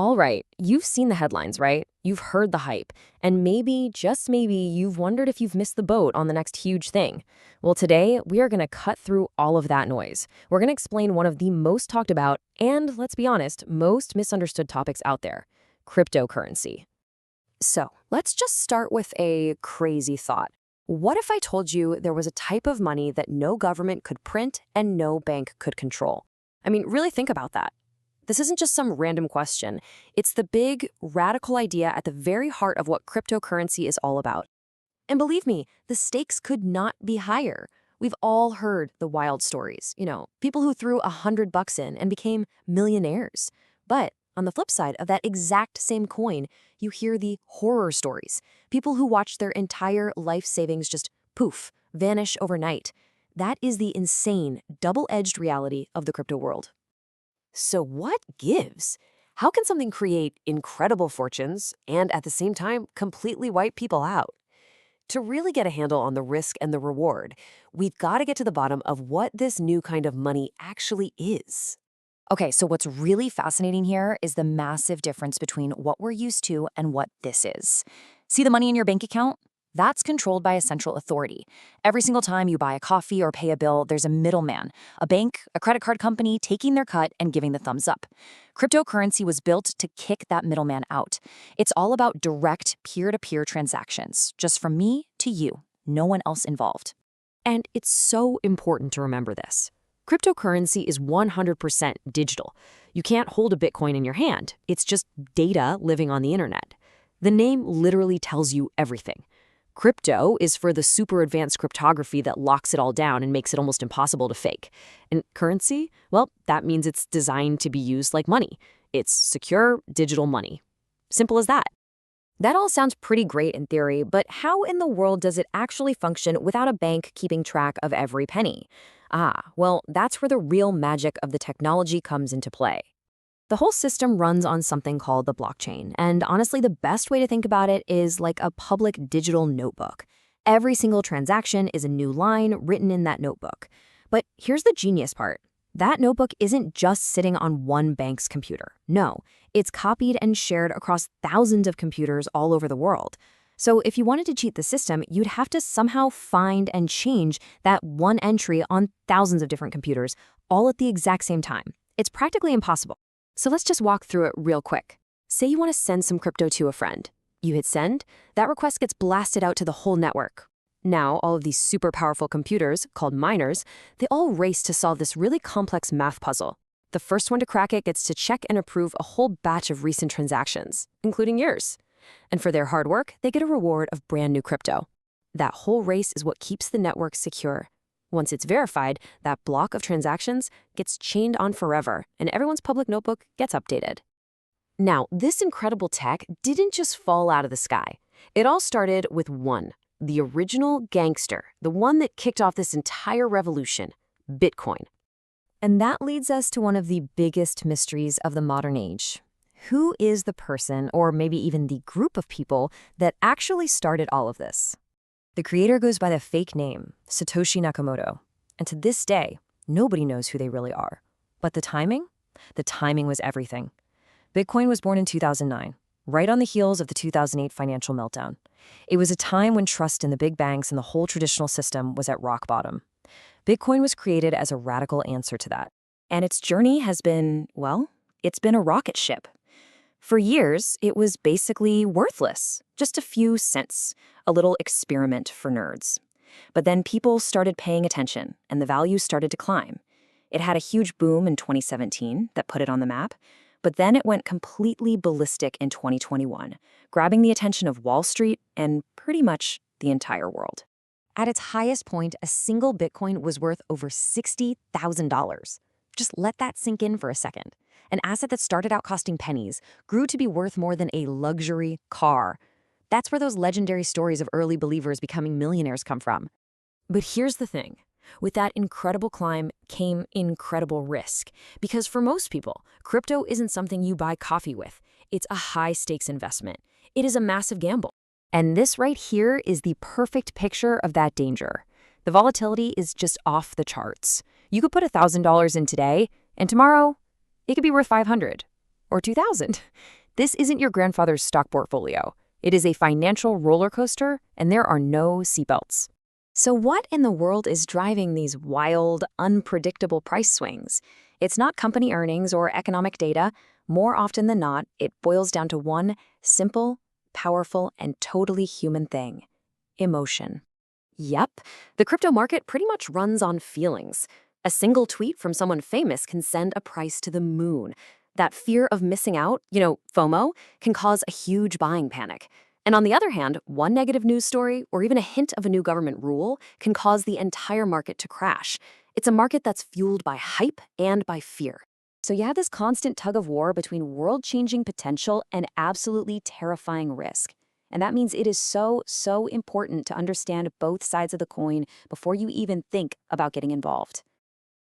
All right, you've seen the headlines, right? You've heard the hype. And maybe, just maybe, you've wondered if you've missed the boat on the next huge thing. Well, today, we are going to cut through all of that noise. We're going to explain one of the most talked about and, let's be honest, most misunderstood topics out there: cryptocurrency. So, let's just start with a crazy thought. What if I told you there was a type of money that no government could print and no bank could control? I mean, really think about that. This isn't just some random question. It's the big, radical idea at the very heart of what cryptocurrency is all about. And believe me, the stakes could not be higher. We've all heard the wild stories, people who threw $100 in and became millionaires. But on the flip side of that exact same coin, you hear the horror stories. People who watch their entire life savings just poof, vanish overnight. That is the insane, double-edged reality of the crypto world. So what gives? How can something create incredible fortunes and at the same time completely wipe people out? To really get a handle on the risk and the reward, we've got to get to the bottom of what this new kind of money actually is. Okay, so what's really fascinating here is the massive difference between what we're used to and what this is. See the money in your bank account? That's controlled by a central authority. Every single time you buy a coffee or pay a bill, there's a middleman, a bank, a credit card company taking their cut and giving the thumbs up. Cryptocurrency was built to kick that middleman out. It's all about direct peer-to-peer transactions, just from me to you, no one else involved. And it's so important to remember this. Cryptocurrency is 100% digital. You can't hold a Bitcoin in your hand. It's just data living on the internet. The name literally tells you everything. Crypto is for the super advanced cryptography that locks it all down and makes it almost impossible to fake. And currency, well, that means it's designed to be used like money. It's secure digital money. Simple as that. That all sounds pretty great in theory, but how in the world does it actually function without a bank keeping track of every penny? Well, that's where the real magic of the technology comes into play. The whole system runs on something called the blockchain, and honestly, the best way to think about it is like a public digital notebook. Every single transaction is a new line written in that notebook. But here's the genius part. That notebook isn't just sitting on one bank's computer. No, it's copied and shared across thousands of computers all over the world. So if you wanted to cheat the system, you'd have to somehow find and change that one entry on thousands of different computers, all at the exact same time. It's practically impossible. So let's just walk through it real quick. Say you want to send some crypto to a friend. You hit send, that request gets blasted out to the whole network. Now, all of these super powerful computers, called miners, they all race to solve this really complex math puzzle. The first one to crack it gets to check and approve a whole batch of recent transactions, including yours. And for their hard work, they get a reward of brand new crypto. That whole race is what keeps the network secure. Once it's verified, that block of transactions gets chained on forever, and everyone's public notebook gets updated. Now, this incredible tech didn't just fall out of the sky. It all started with one, the original gangster, the one that kicked off this entire revolution, Bitcoin. And that leads us to one of the biggest mysteries of the modern age. Who is the person, or maybe even the group of people, that actually started all of this? The creator goes by the fake name, Satoshi Nakamoto. And to this day, nobody knows who they really are. But the timing? The timing was everything. Bitcoin was born in 2009, right on the heels of the 2008 financial meltdown. It was a time when trust in the big banks and the whole traditional system was at rock bottom. Bitcoin was created as a radical answer to that. And its journey has been, well, it's been a rocket ship. For years, it was basically worthless, just a few cents, a little experiment for nerds. But then people started paying attention, and the value started to climb. It had a huge boom in 2017 that put it on the map, but then it went completely ballistic in 2021, grabbing the attention of Wall Street and pretty much the entire world. At its highest point, a single Bitcoin was worth over $60,000. Just let that sink in for a second. An asset that started out costing pennies grew to be worth more than a luxury car. That's where those legendary stories of early believers becoming millionaires come from. But here's the thing. With that incredible climb came incredible risk. Because for most people, crypto isn't something you buy coffee with. It's a high-stakes investment. It is a massive gamble. And this right here is the perfect picture of that danger. The volatility is just off the charts. You could put $1,000 in today, and tomorrow, it could be worth $500. or 2000. This isn't your grandfather's stock portfolio. It is a financial roller coaster, and there are no seatbelts. So what in the world is driving these wild, unpredictable price swings? It's not company earnings or economic data. More often than not, it boils down to one simple, powerful, and totally human thing: emotion. Yep, the crypto market pretty much runs on feelings. A single tweet from someone famous can send a price to the moon. That fear of missing out, FOMO, can cause a huge buying panic. And on the other hand, one negative news story or even a hint of a new government rule can cause the entire market to crash. It's a market that's fueled by hype and by fear. So you have this constant tug of war between world-changing potential and absolutely terrifying risk. And that means it is so, so important to understand both sides of the coin before you even think about getting involved.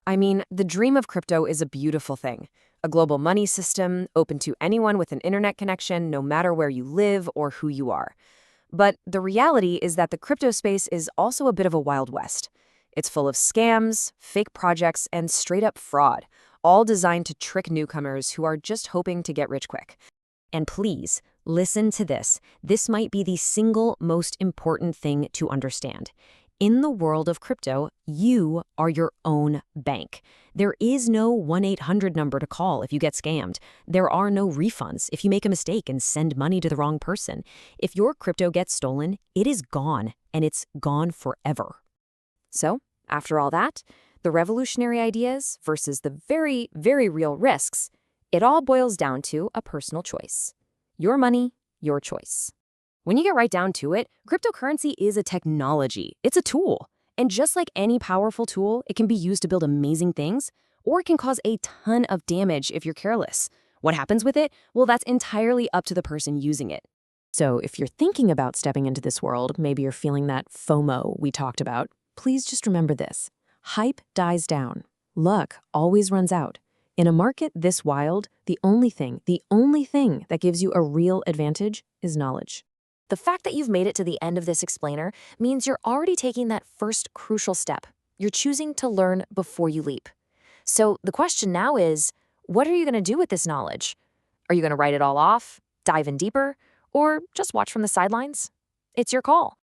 I mean, the dream of crypto is a beautiful thing. A global money system open to anyone with an internet connection, no matter where you live or who you are. But the reality is that the crypto space is also a bit of a Wild West. It's full of scams, fake projects, and straight-up fraud, all designed to trick newcomers who are just hoping to get rich quick. And please, listen to this. This might be the single most important thing to understand. In the world of crypto, you are your own bank. There is no 1-800 number to call if you get scammed. There are no refunds if you make a mistake and send money to the wrong person. If your crypto gets stolen, it is gone, and it's gone forever. So, after all that, the revolutionary ideas versus the very, very real risks, it all boils down to a personal choice. Your money, your choice. When you get right down to it, cryptocurrency is a technology. It's a tool. And just like any powerful tool, it can be used to build amazing things, or it can cause a ton of damage if you're careless. What happens with it? Well, that's entirely up to the person using it. So if you're thinking about stepping into this world, maybe you're feeling that FOMO we talked about, please just remember this. Hype dies down. Luck always runs out. In a market this wild, the only thing that gives you a real advantage is knowledge. The fact that you've made it to the end of this explainer means you're already taking that first crucial step. You're choosing to learn before you leap. So the question now is, what are you going to do with this knowledge? Are you going to write it all off, dive in deeper, or just watch from the sidelines? It's your call.